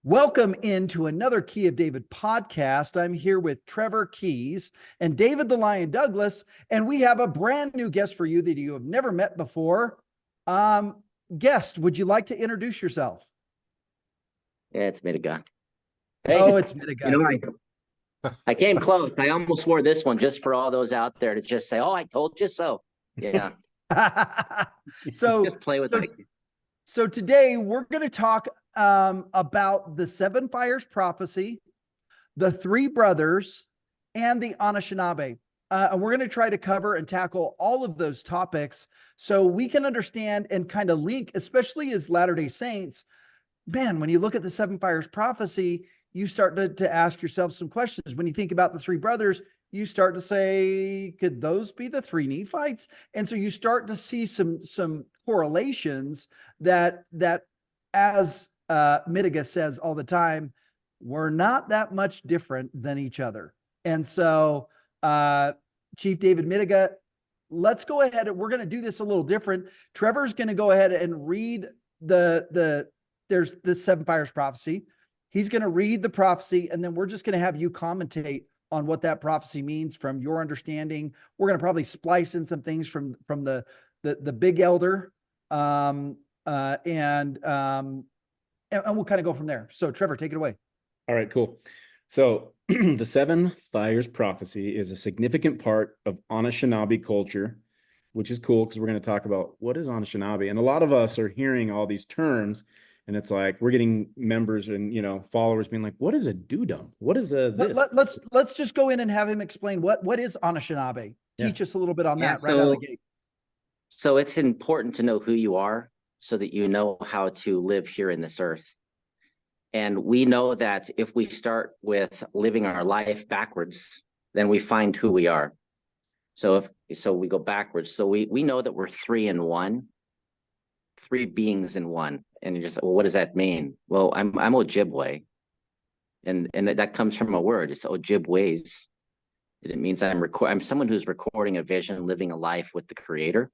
Welcome into another Key of David podcast. I'm here with Trevor Keys and David the Lion Douglas, and we have a brand new guest for you that you have never met before. Guest, would you like to introduce yourself? Yeah, it's Midegah. Hey, Oh, it's Midegah. I came close. I almost wore this one just for all those out there to just say, "Oh, I told you so." Yeah. so, Just play with so, it. so today we're going to talk about the seven fires prophecy, the three brothers, and the Anishinaabe. And we're going to try to cover and tackle all of those topics so we can understand and kind of link, especially as Latter-day Saints. Man, when you look at the seven fires prophecy, you start to ask yourself some questions. When you think about the three brothers, you start to say, could those be the three Nephites? And so you start to see some correlations that as Midegah says all the time, we're not that much different than each other. And so Chief David Midegah, let's go ahead. We're going to do this a little different. Trevor's going to go ahead and read there's the seven fires prophecy. He's going to read the prophecy, and then we're just going to have you commentate on what that prophecy means from your understanding. We're going to probably splice in some things from the big elder, and we'll kind of go from there. So Trevor, take it away. All right, cool. So the seven fires prophecy is a significant part of Anishinaabe culture, which is cool because we're going to talk about what is Anishinaabe. And a lot of us are hearing all these terms, and it's like we're getting members and followers being like, "What is a dudum? What is a this?" Let's just go in and have him explain what is Anishinaabe. Teach us a little bit on that right out of the gate. So it's important to know who you are so that you know how to live here in this earth. And we know that if we start with living our life backwards, then we find who we are. So we go backwards. So we know that we're three in one, three beings in one. And you're just, well, what does that mean? Well, I'm Ojibwe, and that comes from a word. It's Ojibways. It means I'm someone who's recording a vision, living a life with the Creator.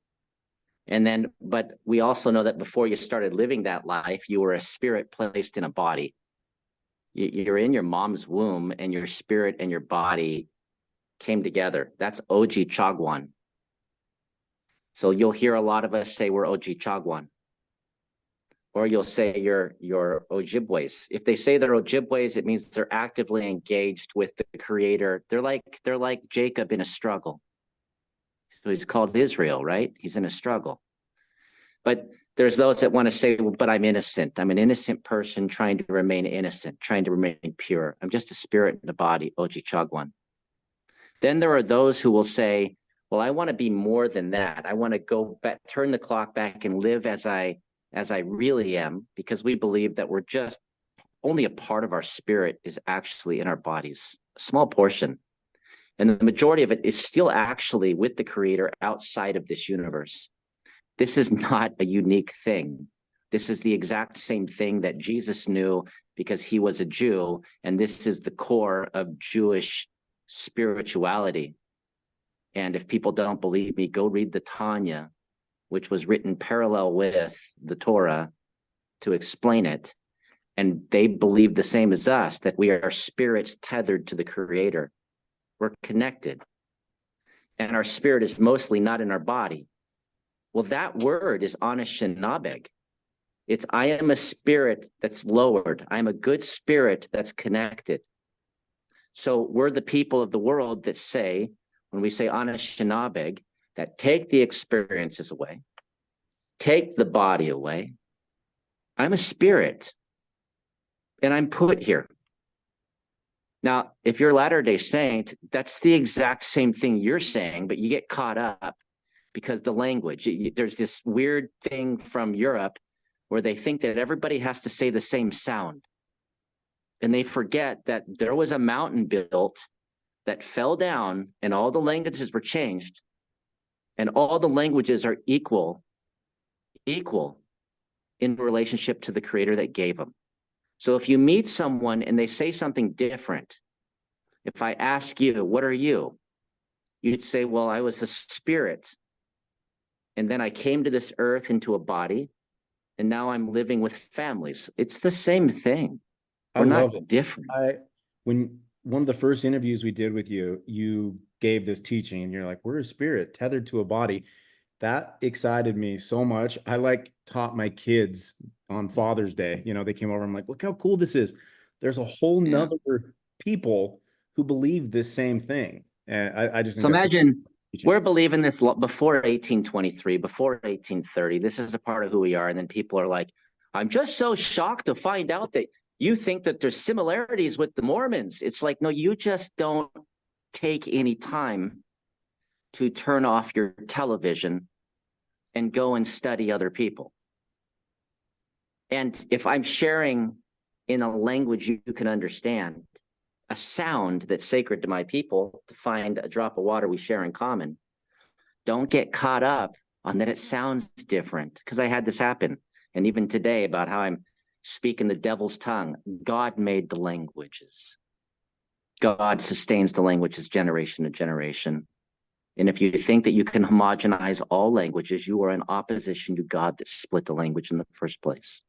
And then, but we also know that before you started living that life, you were a spirit placed in a body. You're in your mom's womb, and your spirit and your body came together. That's Oji Chagwan. So you'll hear a lot of us say we're Oji Chagwan. Or you'll say you're Ojibways. If they say they're Ojibways, it means they're actively engaged with the Creator. They're like Jacob in a struggle. So he's called Israel, right? He's in a struggle. But there's those that want to say, well, but I'm innocent. I'm an innocent person trying to remain innocent, trying to remain pure. I'm just a spirit in a body, Oji Chagwan. Then there are those who will say, well, I want to be more than that. I want to go back, turn the clock back and live as I really am, because we believe that we're just only a part of our spirit is actually in our bodies, a small portion. And the majority of it is still actually with the Creator outside of this universe. This is not a unique thing. This is the exact same thing that Jesus knew because he was a Jew. And this is the core of Jewish spirituality. And if people don't believe me, go read the Tanya, which was written parallel with the Torah, to explain it. And they believe the same as us, that we are spirits tethered to the Creator. We're connected. And our spirit is mostly not in our body. Well, that word is Anishinaabe. It's I am a spirit that's lowered. I'm a good spirit that's connected. So we're the people of the world that say, when we say Anishinaabe, that take the experiences away, take the body away. I'm a spirit, and I'm put here. Now, if you're Latter-day Saint, that's the exact same thing you're saying, but you get caught up because the language, there's this weird thing from Europe where they think that everybody has to say the same sound. And they forget that there was a mountain built that fell down and all the languages were changed. And all the languages are equal in relationship to the Creator that gave them. So if you meet someone and they say something different, if I ask you, what are you? You'd say, well, I was a spirit. And then I came to this earth into a body, and now I'm living with families. It's the same thing. We're love it. not different. When one of the first interviews we did with you, you gave this teaching and you're like, we're a spirit tethered to a body. That excited me so much. I taught my kids on Father's Day. They came over. I'm like, look how cool this is. There's a whole nother people who believe this same thing. And I just think So that's imagine we're believing this before 1823, before 1830. This is a part of who we are. And then people are like, I'm just so shocked to find out that you think that there's similarities with the Mormons. It's like, no, you just don't take any time to turn off your television and go and study other people. And if I'm sharing in a language you can understand, a sound that's sacred to my people, to find a drop of water we share in common, don't get caught up on that it sounds different, because I had this happen. And even today, about how I'm speaking the devil's tongue. God made the languages. God sustains the languages generation to generation. And if you think that you can homogenize all languages, you are in opposition to God that split the language in the first place.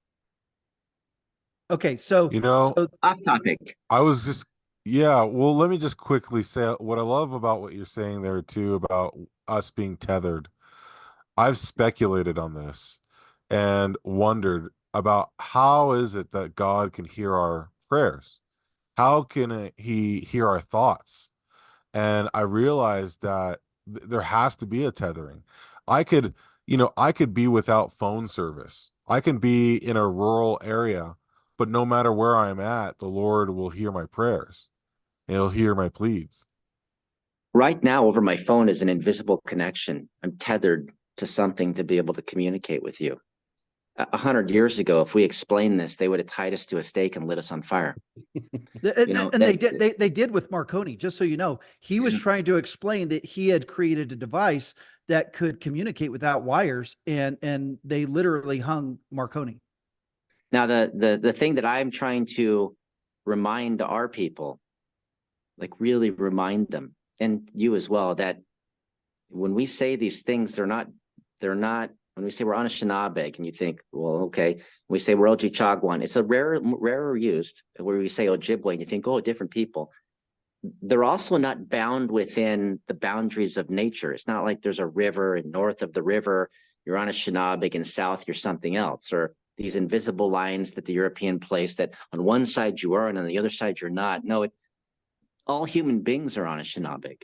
Okay, so off topic. I was just well, let me just quickly say what I love about what you're saying there too about us being tethered. I've speculated on this and wondered about how is it that God can hear our prayers? How can he hear our thoughts? And I realized that there has to be a tethering. I could be without phone service. I can be in a rural area, but no matter where I'm at, the Lord will hear my prayers. And he'll hear my pleas. Right now, over my phone is an invisible connection. I'm tethered to something to be able to communicate with you. 100 years ago, if we explained this, they would have tied us to a stake and lit us on fire. They did with Marconi, just so you know. He was trying to explain that he had created a device that could communicate without wires, and they literally hung Marconi. Now, the thing that I'm trying to remind our people, like really remind them, and you as well, that when we say these things, they're not, when we say we're Anishinaabe, and you think, well, okay, when we say we're Ojibwe, it's a rarer used, where we say Ojibwe, and you think, oh, different people. They're also not bound within the boundaries of nature. It's not like there's a river, and north of the river, you're Anishinaabe, and south, you're something else, or these invisible lines that the European place that on one side you are, and on the other side you're not. No, all human beings are Anishinaabe.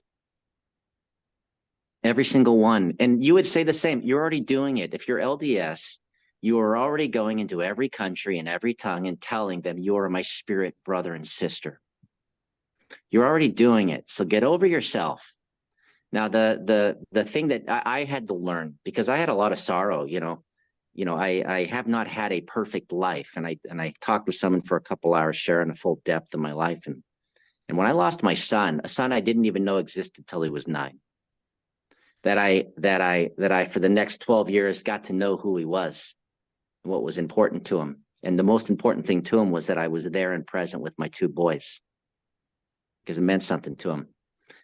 Every single one. And you would say the same. You're already doing it. If you're LDS, you are already going into every country and every tongue and telling them you are my spirit brother and sister. You're already doing it. So get over yourself. Now, the thing that I had to learn, because I had a lot of sorrow, I have not had a perfect life. And I talked with someone for a couple hours, sharing the full depth of my life. And when I lost my son, a son I didn't even know existed till he was 9. That I for the next 12 years got to know who he was and what was important to him. And the most important thing to him was that I was there and present with my 2 boys, because it meant something to him.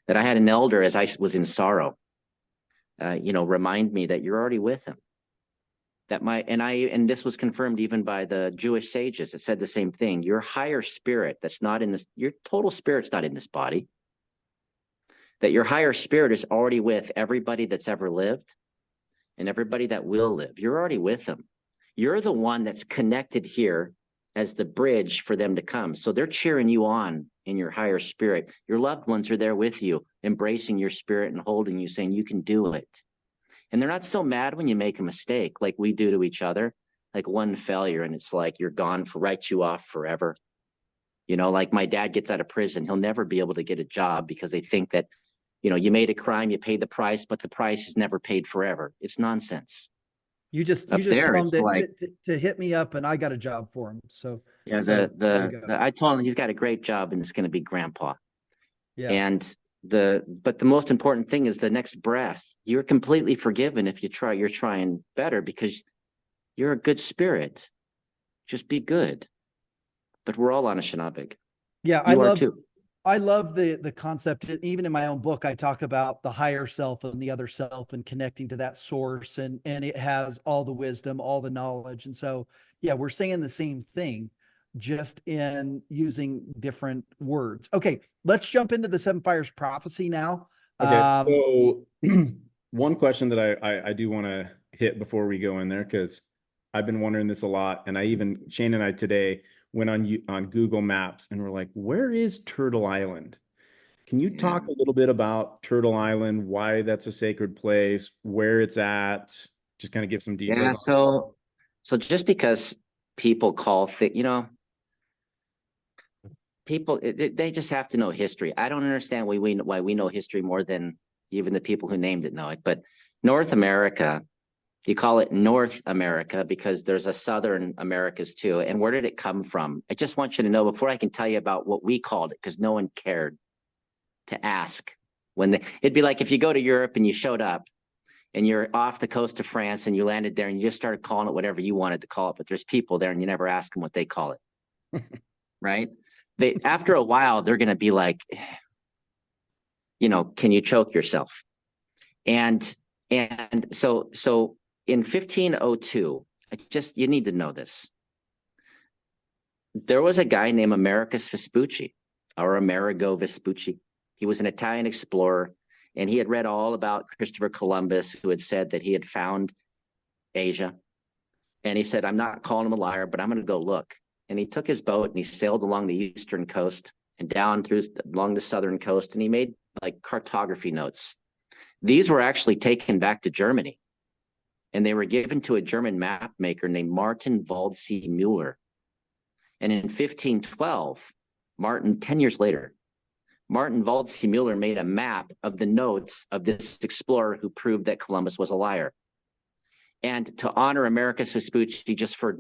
That I had an elder, as I was in sorrow, remind me that you're already with him. And this was confirmed even by the Jewish sages. It said the same thing. Your higher spirit that's not in this, your total spirit's not in this body. That your higher spirit is already with everybody that's ever lived and everybody that will live. You're already with them. You're the one that's connected here as the bridge for them to come. So they're cheering you on in your higher spirit. Your loved ones are there with you, embracing your spirit and holding you, saying you can do it. And they're not so mad when you make a mistake like we do to each other, like one failure, and it's like you're gone, write you off forever. Like my dad gets out of prison, he'll never be able to get a job because they think that, you made a crime, you paid the price, but the price is never paid forever. It's nonsense. You just tell him to hit me up, and I got a job for him. So yeah, I told him he's got a great job, and it's going to be grandpa. Yeah. And but the most important thing is the next breath. You're completely forgiven if you're trying better, because you're a good spirit. Just be good. But we're all Anishinaabe. Yeah, I love the concept. Even in my own book, I talk about the higher self and the other self and connecting to that source, and it has all the wisdom, all the knowledge. And so, yeah, we're saying the same thing, just in using different words. Okay, let's jump into the seven fires prophecy now. Okay, so one question that I do want to hit before we go in there, because I've been wondering this a lot, and Shane and I today went on Google Maps and we're like, where is Turtle Island? Can you talk a little bit about Turtle Island, why that's a sacred place, where it's at? Just kind of give some details. Yeah, so just because people call things, people they just have to know history. I don't understand why we know history more than even the people who named it know it. But North America, you call it North America because there's a Southern Americas too. And where did it come from? I just want you to know before I can tell you about what we called it, because no one cared to ask. It'd be like if you go to Europe and you showed up and you're off the coast of France and you landed there and you just started calling it whatever you wanted to call it, but there's people there and you never ask them what they call it, right? After a while, they're going to be like, can you choke yourself? And so in 1502, you need to know this. There was a guy named Americus Vespucci, or Amerigo Vespucci. He was an Italian explorer, and he had read all about Christopher Columbus, who had said that he had found Asia. And he said, I'm not calling him a liar, but I'm going to go look. And he took his boat and he sailed along the eastern coast and down along the southern coast, and he made like cartography notes. These were actually taken back to Germany, and they were given to a German map maker named Martin Waldseemüller. And in 1512, 10 years later, Martin Waldseemüller made a map of the notes of this explorer who proved that Columbus was a liar. And to honor Americus Vespucci, just for,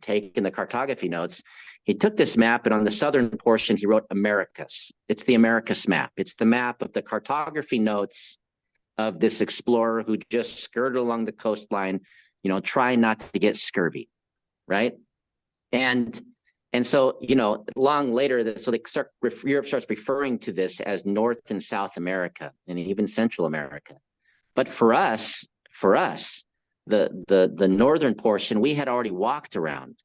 taking the cartography notes, he took this map, and on the southern portion, he wrote Americus. It's the Americus map. It's the map of the cartography notes of this explorer who just skirted along the coastline, trying not to get scurvy, right? And so, long later, Europe starts referring to this as North and South America, and even Central America. But for us, the northern portion, we had already walked around.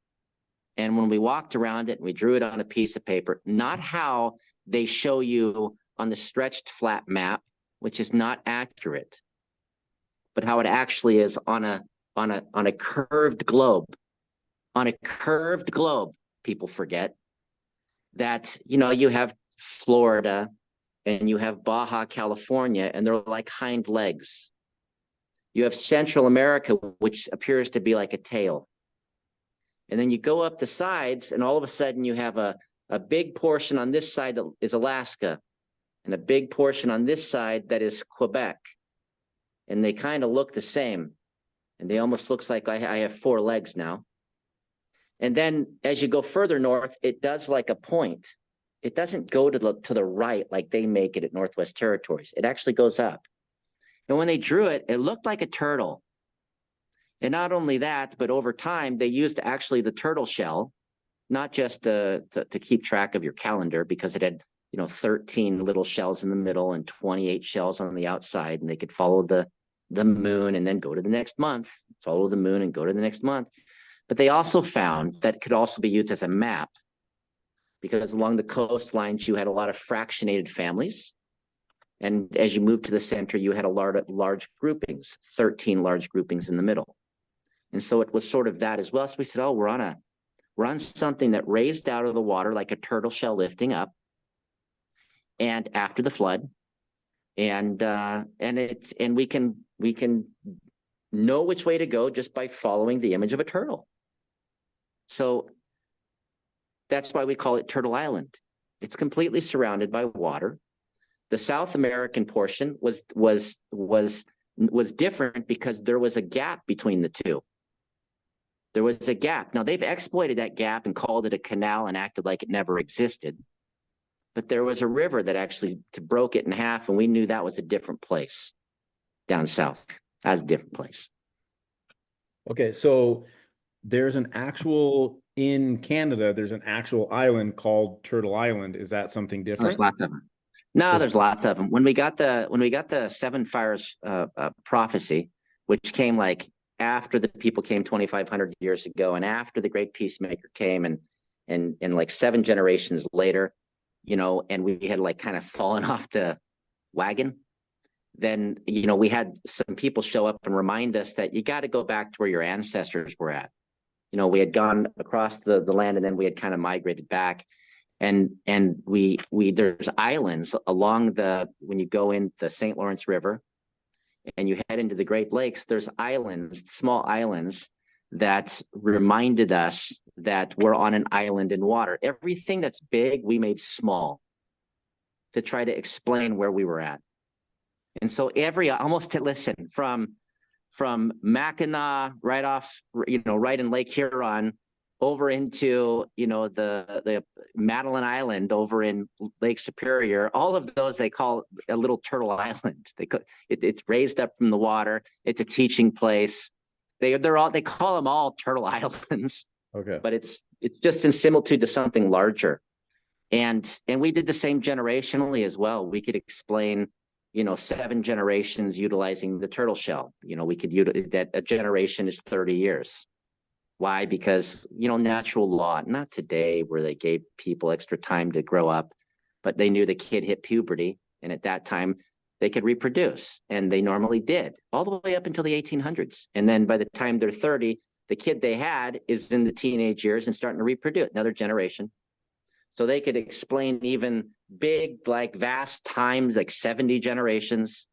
And when we walked around it, we drew it on a piece of paper, not how they show you on the stretched flat map, which is not accurate, but how it actually is on a curved globe. On a curved globe, people forget that, you have Florida and you have Baja California, and they're like hind legs. You have Central America, which appears to be like a tail. And then you go up the sides, and all of a sudden you have a big portion on this side that is Alaska, and a big portion on this side that is Quebec. And they kind of look the same. And they almost looks like I have four legs now. And then as you go further north, it does like a point. It doesn't go to the right like they make it at Northwest Territories. It actually goes up. And when they drew it, it looked like a turtle. And not only that, but over time, they used actually the turtle shell, not just to keep track of your calendar, because it had 13 little shells in the middle and 28 shells on the outside, and they could follow the moon and then go to the next month, follow the moon and go to the next month. But they also found that it could also be used as a map, because along the coastlines, you had a lot of fractionated families. And as you moved to the center, you had a large groupings, 13 large groupings in the middle. And so it was sort of that as well. So we said, oh, we're on something that raised out of the water like a turtle shell lifting up, and after the flood, and we can know which way to go just by following the image of a turtle. So that's why we call it Turtle Island. It's completely surrounded by water. The South American portion was different because there was a gap between the two. There was a gap. Now they've exploited that gap and called it a canal and acted like it never existed. But there was a river that actually broke it in half, and we knew that was a different place down south. That's a different place. Okay, so there's in Canada, there's an actual island called Turtle Island. Is that something different? There's lots of them. No, there's lots of them. When we got the Seven Fires prophecy, which came like after the people came 2,500 years ago, and after the Great Peacemaker came, and and like 7 generations later, you know, and we had like kind of fallen off the wagon, then, you know, we had some people show up and remind us that you got to go back to where your ancestors were at. You know, we had gone across the land, and then we had kind of migrated back. And we there's islands along when you go in the St. Lawrence River and you head into the Great Lakes, there's islands, small islands that reminded us that we're on an island in water. Everything that's big, we made small to try to explain where we were at. And so from Mackinac right off, you know, right in Lake Huron over into, you know, the Madeline Island over in Lake Superior, all of those they call a little turtle island. It's raised up from the water. It's a teaching place. They call them all turtle islands. Okay. But it's just in similitude to something larger. And we did the same generationally as well. We could explain, you know, 7 generations utilizing the turtle shell. You know, we could utilize that a generation is 30 years. Why? Because, you know, natural law, not today where they gave people extra time to grow up, but they knew the kid hit puberty. And at that time, they could reproduce. And they normally did all the way up until the 1800s. And then by the time they're 30, the kid they had is in the teenage years and starting to reproduce, another generation. So they could explain even big, like vast times, like 70 generations,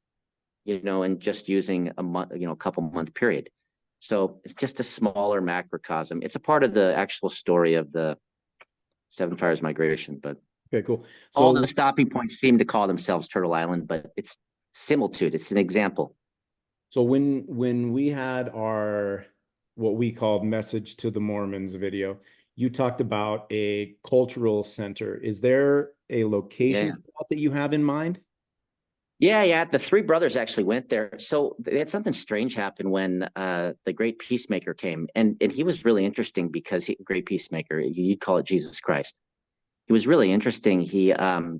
you know, and just using a month, you know, a couple month period. So it's just a smaller macrocosm. It's a part of the actual story of the 7 Fires migration, but Okay, cool. So all the stopping points seem to call themselves Turtle Island, but it's similitude. It's an example. So when we had our what we called Message to the Mormons video, you talked about a cultural center. Is there a location that you have in mind? Yeah. The 3 brothers actually went there. So they had something strange happen when the Great Peacemaker came, and he was really interesting because Great Peacemaker, you'd call it Jesus Christ. He was really interesting. He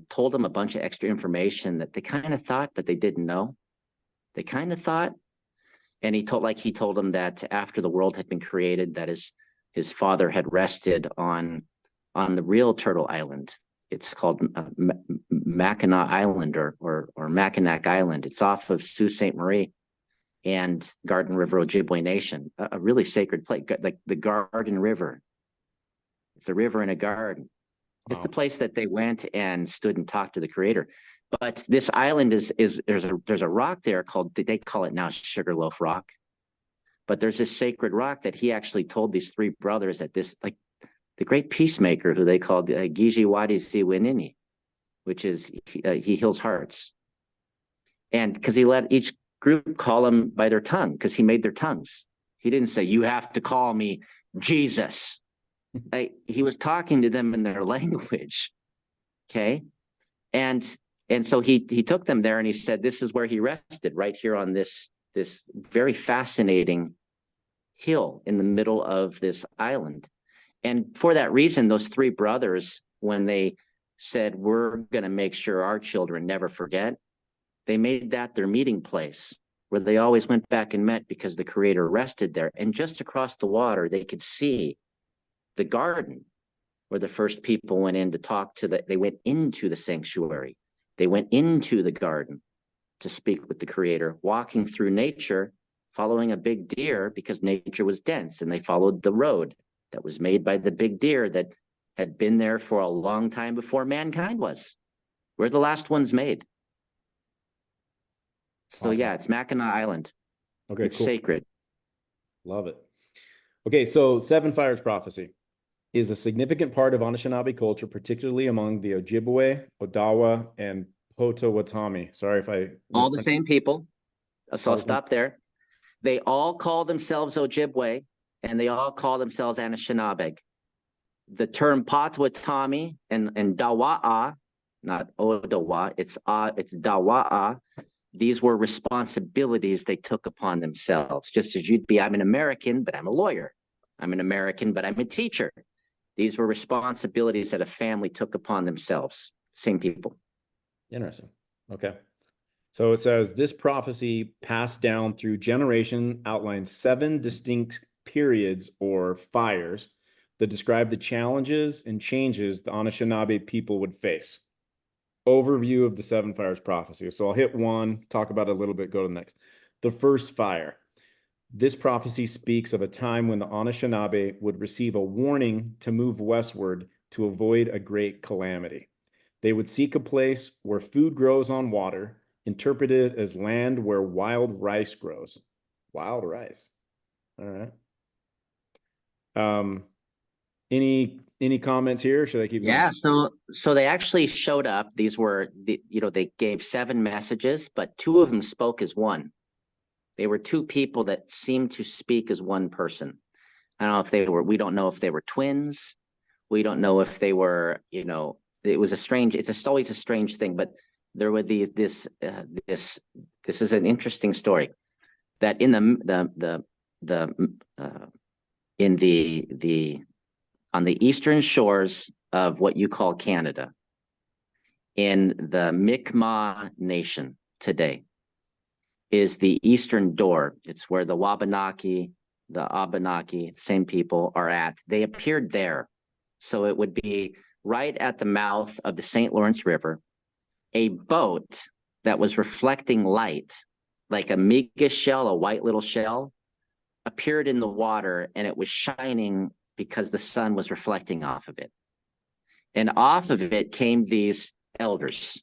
told them a bunch of extra information that they kind of thought, but they didn't know. They kind of thought, and he told them that after the world had been created, that his father had rested on the real Turtle Island. It's called Mackinac Island or Mackinac Island. It's off of Sault Ste. Marie and Garden River Ojibwe Nation, a really sacred place, like the Garden River. It's a river in a garden. Wow. It's the place that they went and stood and talked to the Creator. But this island is there's a rock there called, they call it now Sugarloaf Rock. But there's this sacred rock that he actually told these 3 brothers that this, like, the Great Peacemaker, who they called Giji Wadi Ziwinini, which is he heals hearts. And because he let each group call him by their tongue, because he made their tongues. He didn't say, you have to call me Jesus. He was talking to them in their language. Okay. And so he took them there and he said, this is where he rested, right here on this very fascinating hill in the middle of this island. And for that reason, those 3 brothers, when they said, we're going to make sure our children never forget, they made that their meeting place where they always went back and met because the Creator rested there. And just across the water, they could see the garden where the first people went in to talk to they went into the sanctuary. They went into the garden to speak with the Creator, walking through nature, following a big deer because nature was dense, and they followed the road that was made by the big deer that had been there for a long time before mankind was. We're the last ones made. So awesome. Yeah, it's Mackinac Island. Okay, it's cool. Sacred. Love it. Okay, so 7 Fires prophecy is a significant part of Anishinaabe culture, particularly among the Ojibwe, Odawa, and Potawatomi. Sorry if I all the same people. So I'll stop there. They all call themselves Ojibwe, and they all call themselves Anishinaabe. The term Potawatomi and Dawa'a, not Odawa, it's Dawa'a. These were responsibilities they took upon themselves. Just as you'd be, I'm an American, but I'm a lawyer. I'm an American, but I'm a teacher. These were responsibilities that a family took upon themselves. Same people. Interesting. Okay. So it says this prophecy passed down through generation outlines 7 distinct periods or fires that describe the challenges and changes the Anishinaabe people would face. Overview of the seven fires prophecy. So I'll hit one, talk about it a little bit, go to the next. The first fire. This prophecy speaks of a time when the Anishinaabe would receive a warning to move westward to avoid a great calamity. They would seek a place where food grows on water, interpreted as land where wild rice grows. Wild rice. All right. Any comments here? Should I keep going? Yeah, so they actually showed up. These were they gave 7 messages, but 2 of them spoke as one. They were 2 people that seemed to speak as one person. I don't know if we don't know if they were twins. We don't know if they were, it was it's always a strange thing, but there were this is an interesting story that in on the eastern shores of what you call Canada, in the Mi'kmaq Nation today, is the eastern door. It's where the Wabanaki, the Abenaki, same people are at. They appeared there. So it would be right at the mouth of the St. Lawrence River, a boat that was reflecting light, like a Miga shell, a white little shell, appeared in the water, and it was shining because the sun was reflecting off of it. And off of it came these elders.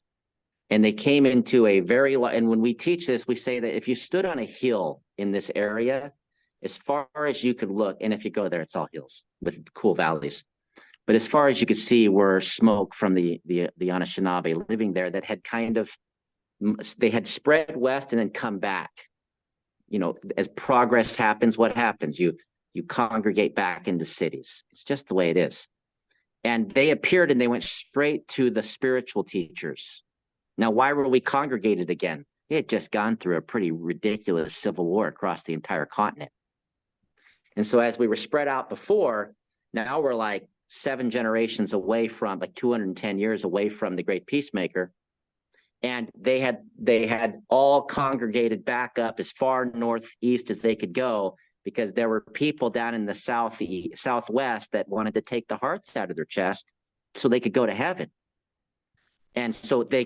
And they came into a and when we teach this, we say that if you stood on a hill in this area, as far as you could look, and if you go there, it's all hills with cool valleys. But as far as you could see were smoke from the Anishinaabe living there that had they had spread west and then come back. As progress happens, what happens? You congregate back into cities. It's just the way it is. And they appeared and they went straight to the spiritual teachers. Now, why were we congregated again? It had just gone through a pretty ridiculous civil war across the entire continent. And so as we were spread out before, now we're like 7 generations away from, like 210 years away from the Great Peacemaker. And they had all congregated back up as far northeast as they could go, because there were people down in the southwest that wanted to take the hearts out of their chest so they could go to heaven. And so they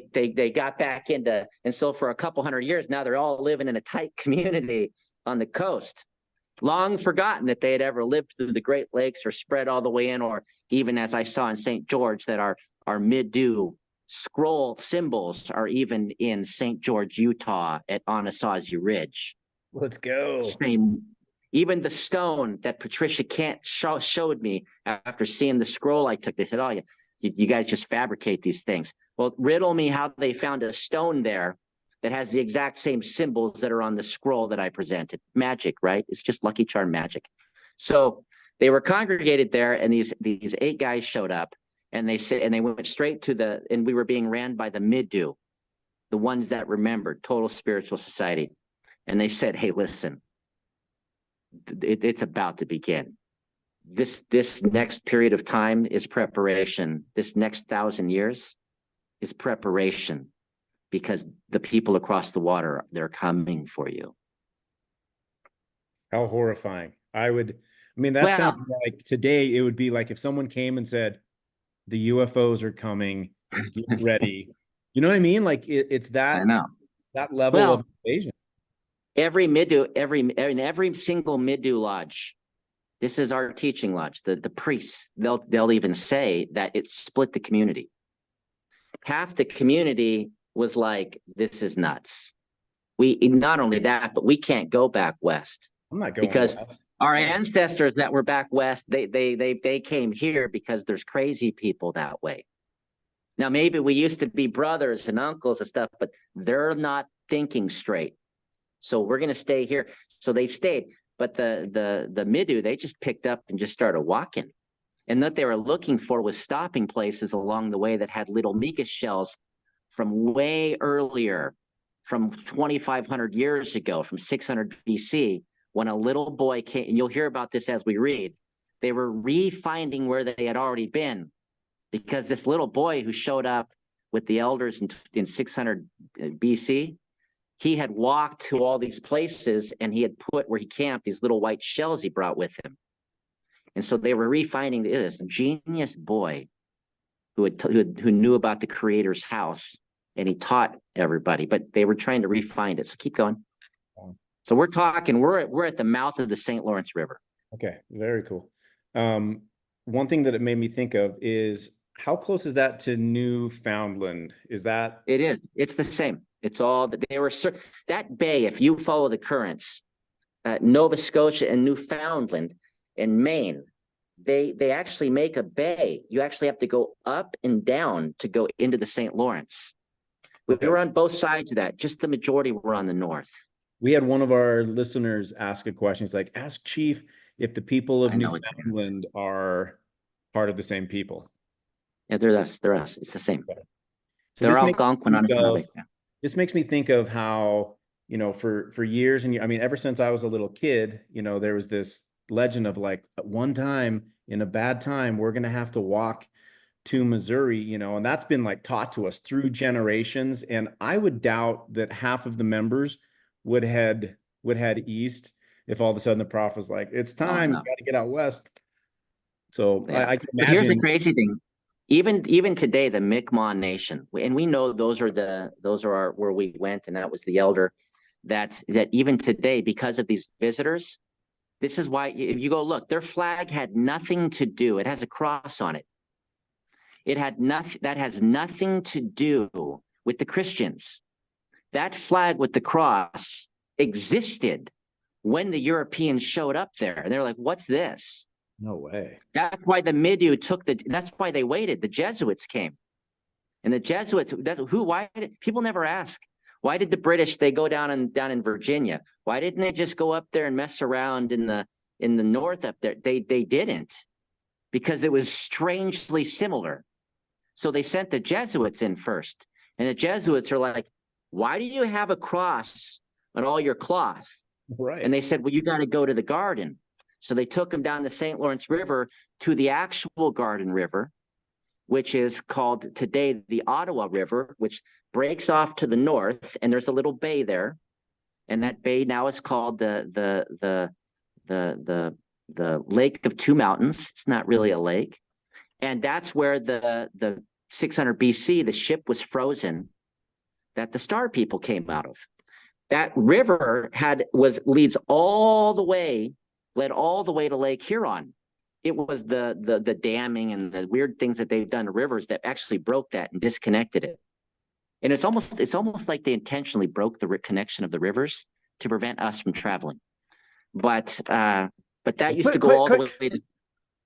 got back into, and so for a couple hundred years now, they're all living in a tight community on the coast, long forgotten that they had ever lived through the Great Lakes or spread all the way in, or even as I saw in St. George, that our Midew scroll symbols are even in St. George, Utah at Anasazi Ridge. Let's go. Same. Even the stone that Patricia Kent showed me after seeing the scroll I took, they said, oh, you guys just fabricate these things. Well, riddle me how they found a stone there that has the exact same symbols that are on the scroll that I presented. Magic, right? It's just Lucky Charm magic. So they were congregated there, and these 8 guys showed up, and they went straight to and we were being ran by the Midew, the ones that remembered, Total Spiritual Society. And they said, hey, listen, it's about to begin. This next period of time is preparation. This next 1,000 years is preparation, because the people across the water, they're coming for you. How horrifying. That sounds like today it would be like if someone came and said, the UFOs are coming, get ready. You know what I mean? Like it's that, I know. That level of invasion. Every single Midew lodge, this is our teaching lodge, the priests, they'll even say that it split the community. Half the community was like, this is nuts. Not only that, but we can't go back west. I'm not going because west. Our ancestors that were back west, they came here because there's crazy people that way. Now, maybe we used to be brothers and uncles and stuff, but they're not thinking straight. So we're going to stay here. So they stayed. But the Midew, they just picked up and just started walking. And what they were looking for was stopping places along the way that had little Miga shells from way earlier, from 2,500 years ago, from 600 BC, when a little boy came, and you'll hear about this as we read. They were re-finding where they had already been, because this little boy who showed up with the elders in 600 BC, he had walked to all these places, and he had put where he camped these little white shells he brought with him. And so they were refinding this genius boy who knew about the Creator's house, and he taught everybody, but they were trying to refine it. So keep going. So we're at the mouth of the St. Lawrence River. Okay, very cool. One thing that it made me think of is, how close is that to Newfoundland? Is that? It is. It's the same. It's all that they were. That bay, if you follow the currents, Nova Scotia and Newfoundland and Maine, they actually make a bay. You actually have to go up and down to go into the St. Lawrence. We were on both sides of that. Just the majority were on the north. We had one of our listeners ask a question. It's like, ask Chief if the people of Newfoundland are part of the same people. Yeah, they're us. They're us. It's the same. Okay. So they're Algonquin on it. This makes me think of how, for years, and I mean, ever since I was a little kid, there was this legend of like, at one time in a bad time, we're going to have to walk to Missouri, and that's been like taught to us through generations. And I would doubt that half of the members would head east if all of a sudden the prophet was like, it's time, you got to get out west. So I can imagine. But here's the crazy thing. Even today, the Mi'kmaq Nation, and we know those are where we went, and that was the elder. That even today, because of these visitors, this is why if you go look, their flag had nothing to do. It has a cross on it. It had nothing. That has nothing to do with the Christians. That flag with the cross existed when the Europeans showed up there, and they're like, "What's this?" No way. That's why the Midew that's why they waited. The Jesuits came. And the Jesuits, people never ask, why did the British, they go down in Virginia? Why didn't they just go up there and mess around in the north up there? They didn't, because it was strangely similar. So they sent the Jesuits in first. And the Jesuits are like, why do you have a cross on all your cloth? Right. And they said, well, you got to go to the garden. So they took him down the St. Lawrence River to the actual Garden River, which is called today the Ottawa River, which breaks off to the north, and there's a little bay there, and that bay now is called the Lake of Two Mountains. It's not really a lake, and that's where the 600 BC the ship was frozen that the Star People came out of. That river led all the way to Lake Huron. It was the damming and the weird things that they've done to rivers that actually broke that and disconnected it. And it's almost like they intentionally broke the connection of the rivers to prevent us from traveling. But that used to go all the way to,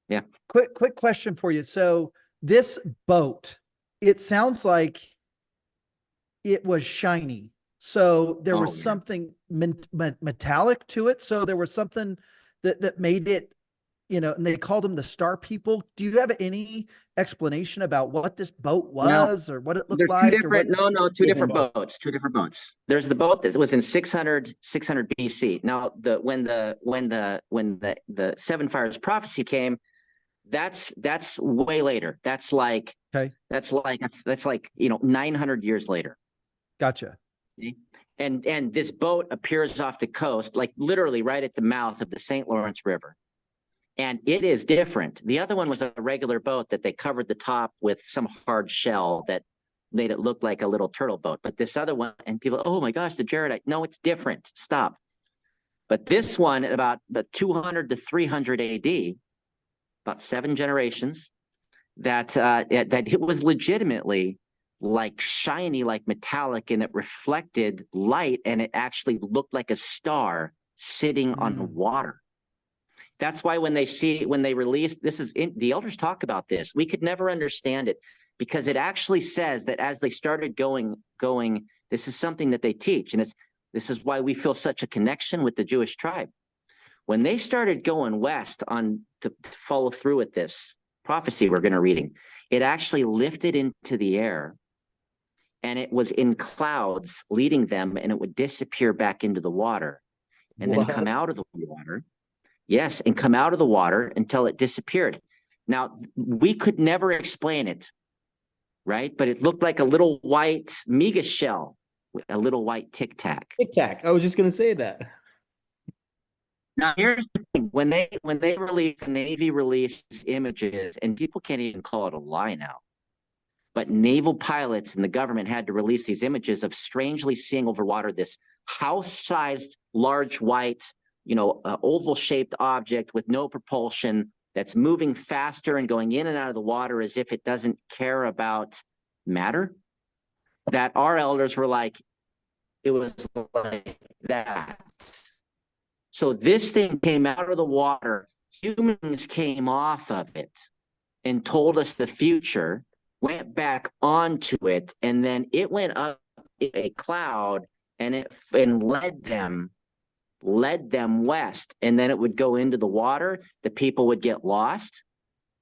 yeah. Quick question for you. So this boat, it sounds like it was shiny. So there was something metallic to it. So there was something that made it, and they called them the Star People. Do you have any explanation about what this boat was or what it looked like? Two different boats. There's the boat that was in 600 BC. Now, when the Seven Fires prophecy came, that's way later. That's like 900 years later. Gotcha. And this boat appears off the coast, like literally right at the mouth of the St. Lawrence River. And it is different. The other one was a regular boat that they covered the top with some hard shell that made it look like a little turtle boat. But this other one, and people, oh my gosh, the Jaredite. No, it's different. Stop. But this one, at about 200 to 300 AD, about 7 generations, that it was legitimately like shiny, like metallic, and it reflected light, and it actually looked like a star sitting on water. That's why when they released, the elders talk about this. We could never understand it, because it actually says that as they started going, this is something that they teach. And this is why we feel such a connection with the Jewish tribe. When they started going west to follow through with this prophecy we're going to reading, it actually lifted into the air, and it was in clouds leading them, and it would disappear back into the water and then come out of the water. Yes, and come out of the water until it disappeared. Now, we could never explain it, right? But it looked like a little white miga shell with a little white tic tac. Tic tac. I was just going to say that. Now here's the thing: when they release, the Navy releases images, and people can't even call it a lie now. But naval pilots and the government had to release these images of strangely seeing over water this house-sized, large white, oval-shaped object with no propulsion that's moving faster and going in and out of the water as if it doesn't care about matter. That our elders were like, it was like that. So this thing came out of the water. Humans came off of it and told us the future, went back onto it, and then it went up in a cloud and led them west. And then it would go into the water. The people would get lost.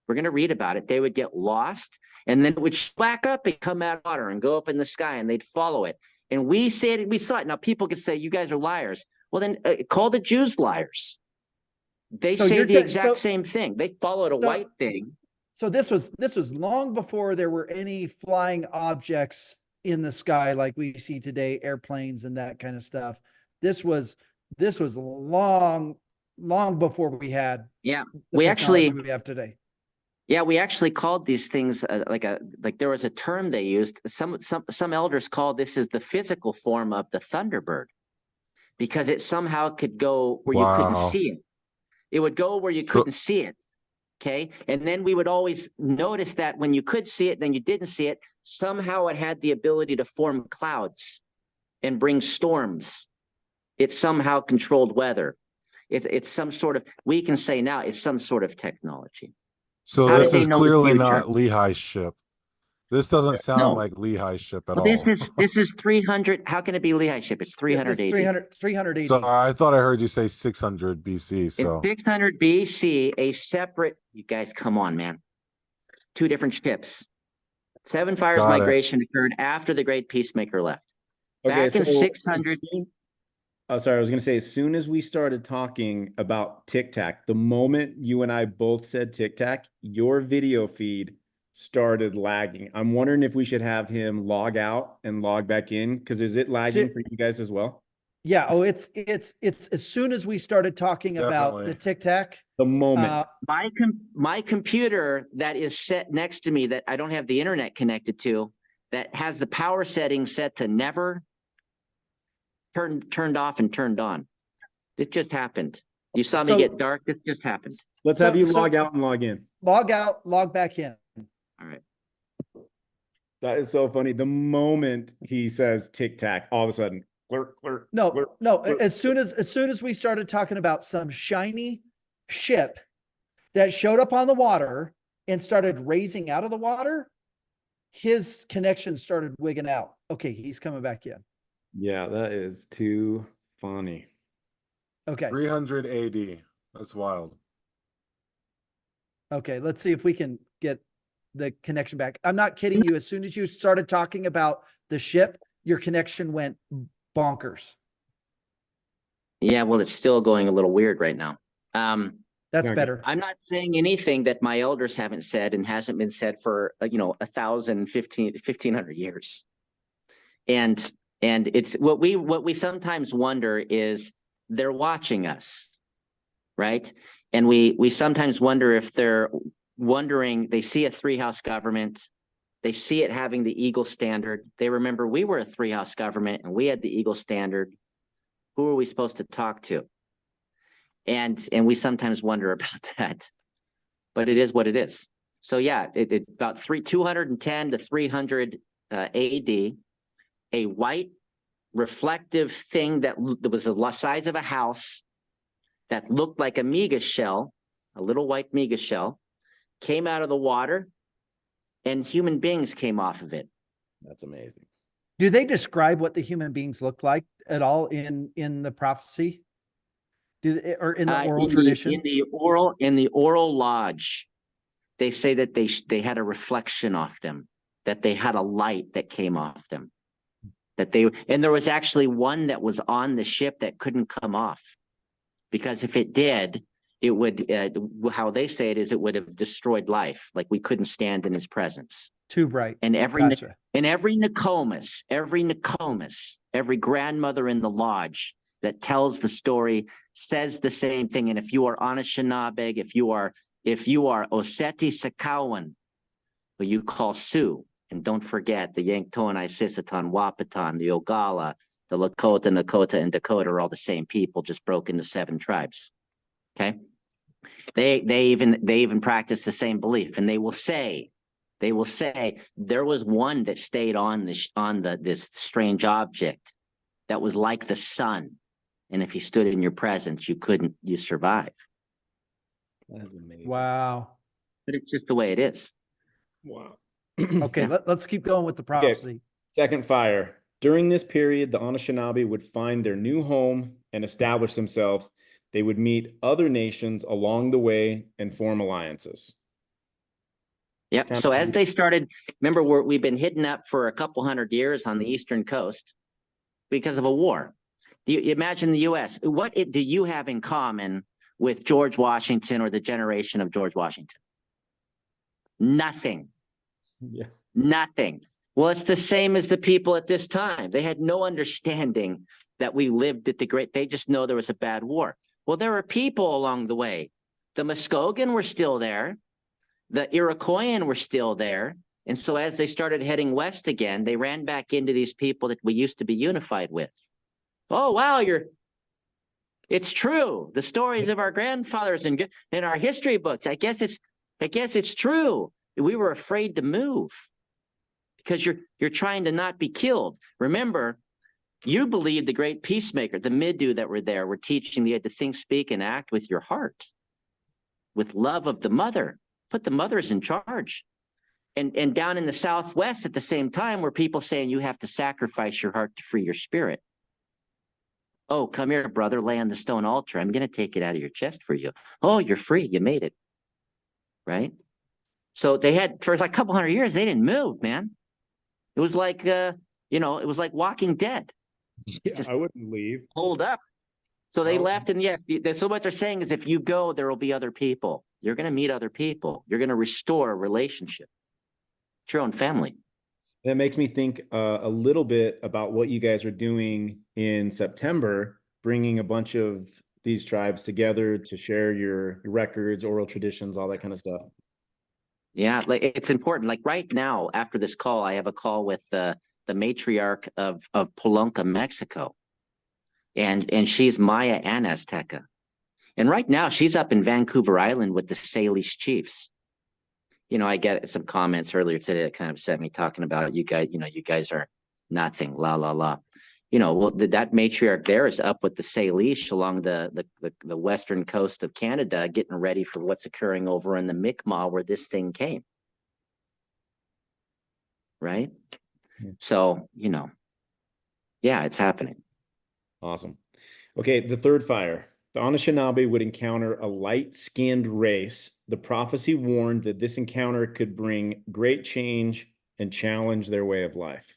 We're going to read about it. They would get lost, and then it would back up and come out of water and go up in the sky, and they'd follow it. And we saw it. Now people could say, you guys are liars. Well, then call the Jews liars. They say the exact same thing. They followed a white thing. So this was long before there were any flying objects in the sky like we see today, airplanes and that kind of stuff. This was long before we had we actually we have today. Yeah, we actually called these things like there was a term they used. Some elders called this as the physical form of the Thunderbird, because it somehow could go where you couldn't see it. It would go where you couldn't see it. Okay. And then we would always notice that when you could see it, then you didn't see it. Somehow it had the ability to form clouds and bring storms. It somehow controlled weather. It's some sort of, we can say now it's some sort of technology. So this is clearly not Lehi's ship. This doesn't sound like Lehi's ship at all. This is 300. How can it be Lehi's ship? It's 300 AD. 300 AD. So I thought I heard you say 600 BC. So in 600 BC, a separate, you guys, come on, man. Two different ships. Seven Fires migration occurred after the Great Peacemaker left. Back in 600. Oh, sorry. I was going to say, as soon as we started talking about Tic Tac, the moment you and I both said Tic Tac, your video feed started lagging. I'm wondering if we should have him log out and log back in, because is it lagging for you guys as well? Yeah. Oh, it's as soon as we started talking about the Tic Tac. The moment. My computer that is set next to me that I don't have the internet connected to, that has the power setting set to never turned off and turned on. This just happened. You saw me get dark. This just happened. Let's have you log out and log in. Log out, log back in. All right. That is so funny. The moment he says Tic Tac, all of a sudden, No. As soon as we started talking about some shiny ship that showed up on the water and started raising out of the water, his connection started wigging out. Okay, he's coming back in. Yeah, that is too funny. Okay. 300 AD. That's wild. Okay, let's see if we can get the connection back. I'm not kidding you. As soon as you started talking about the ship, your connection went bonkers. Yeah, well, it's still going a little weird right now. That's better. I'm not saying anything that my elders haven't said and hasn't been said for 1,500 years. And it's what we sometimes wonder is they're watching us, right? And we sometimes wonder if they're wondering, they see a three-house government, they see it having the eagle standard. They remember we were a three-house government and we had the eagle standard. Who are we supposed to talk to? And we sometimes wonder about that, but it is what it is. So yeah, about 210 to 300 AD, a white reflective thing that was the size of a house that looked like a miga shell, a little white miga shell, came out of the water, and human beings came off of it. That's amazing. Do they describe what the human beings look like at all in the prophecy? Or in the oral tradition? In the oral lodge, they say that they had a reflection off them, that they had a light that came off them, and there was actually one that was on the ship that couldn't come off, because if it did, it would, how they say it is, it would have destroyed life. Like we couldn't stand in his presence. Too bright. And every Nokomis, every grandmother in the lodge that tells the story, says the same thing. And if you are Anishinaabe, if you are Oseti Sakowin, who you call Sioux, and don't forget the Yanktonai, Sisseton, Wahpeton, the Oglala, the Lakota, Nakota, and Dakota are all the same people, just broke into 7 tribes. Okay, they even practice the same belief, and they will say there was one that stayed on this strange object that was like the sun, and if he stood in your presence, you survive. That's amazing. Wow. But it's just the way it is. Wow. Okay, let's keep going with the prophecy. Second fire. During this period, the Anishinaabe would find their new home and establish themselves. They would meet other nations along the way and form alliances. Yep. So as they started, remember, we've been hidden up for a couple hundred years on the eastern coast because of a war. You imagine the U.S. What do you have in common with George Washington or the generation of George Washington? Nothing. Yeah. Nothing. Well, it's the same as the people at this time. They had no understanding that we lived at the great. They just know there was a bad war. Well, there were people along the way. The Muskogean were still there. The Iroquoian were still there. And so as they started heading west again, they ran back into these people that we used to be unified with. Oh, wow, it's true. The stories of our grandfathers and in our history books, I guess it's true. We were afraid to move because you're trying to not be killed. Remember, you believe the Great Peacemaker, the Midegah that were there, were teaching you to think, speak, and act with your heart, with love of the mother. Put the mothers in charge. And down in the Southwest at the same time were people saying you have to sacrifice your heart to free your spirit. Oh, come here, brother, lay on the stone altar. I'm going to take it out of your chest for you. Oh, you're free. You made it. Right? So they had, for like a couple hundred years, they didn't move, man. It was like, it was like Walking Dead. Yeah, Just I wouldn't leave. hold up. So they left, and so what they're saying is if you go, there will be other people. You're going to meet other people. You're going to restore a relationship. It's your own family. That makes me think a little bit about what you guys are doing in September, bringing a bunch of these tribes together to share your records, oral traditions, all that kind of stuff. Yeah, like it's important. Like right now, after this call, I have a call with the matriarch of Polonca, Mexico. And she's Maya and Azteca. And right now she's up in Vancouver Island with the Salish chiefs. I get some comments earlier today that kind of upset me talking about you guys are nothing, la, la, la. Well, that matriarch there is up with the Salish along the western coast of Canada, getting ready for what's occurring over in the Mi'kmaq where this thing came. Right? Yeah. So, yeah, it's happening. Awesome. Okay, the third fire. The Anishinaabe would encounter a light-skinned race. The prophecy warned that this encounter could bring great change and challenge their way of life.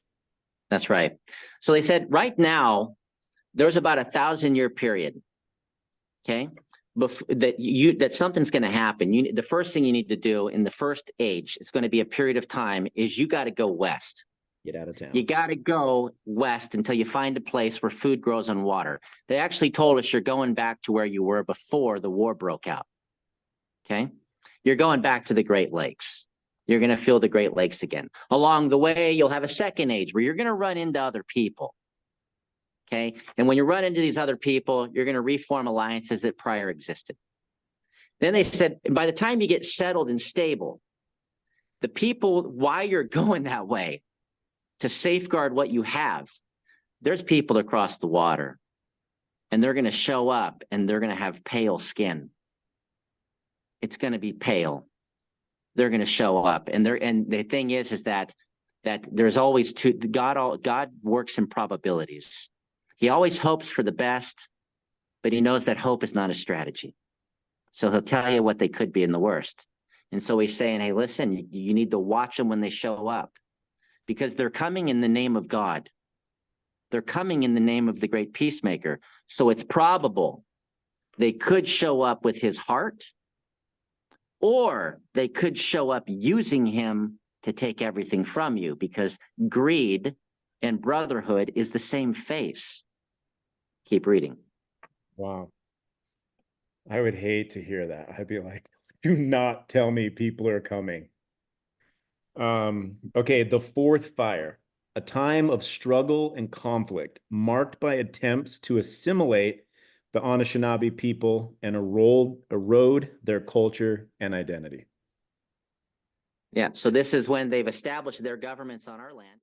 That's right. So they said right now, there's about 1,000-year period, okay, that something's going to happen. The first thing you need to do in the first age, it's going to be a period of time, is you got to go west. Get out of town. You got to go west until you find a place where food grows on water. They actually told us you're going back to where you were before the war broke out. Okay? You're going back to the Great Lakes. You're going to feel the Great Lakes again. Along the way, you'll have a second age where you're going to run into other people. Okay? And when you run into these other people, you're going to reform alliances that prior existed. Then they said, by the time you get settled and stable, the people, why you're going that way, to safeguard what you have, there's people across the water, and they're going to show up, and they're going to have pale skin. It's going to be pale. They're going to show up, and the thing is that there's always God works in probabilities. He always hopes for the best, but he knows that hope is not a strategy. So he'll tell you what they could be in the worst. And so he's saying, hey, listen, you need to watch them when they show up. Because they're coming in the name of God. They're coming in the name of the Great Peacemaker. So it's probable they could show up with his heart, or they could show up using him to take everything from you, because greed and brotherhood is the same face. keep reading. Wow. I would hate to hear that. I'd be like, do not tell me people are coming. Okay, the fourth fire, a time of struggle and conflict marked by attempts to assimilate the Anishinaabe people and erode their culture and identity. Yeah, so this is when they've established their governments on our land.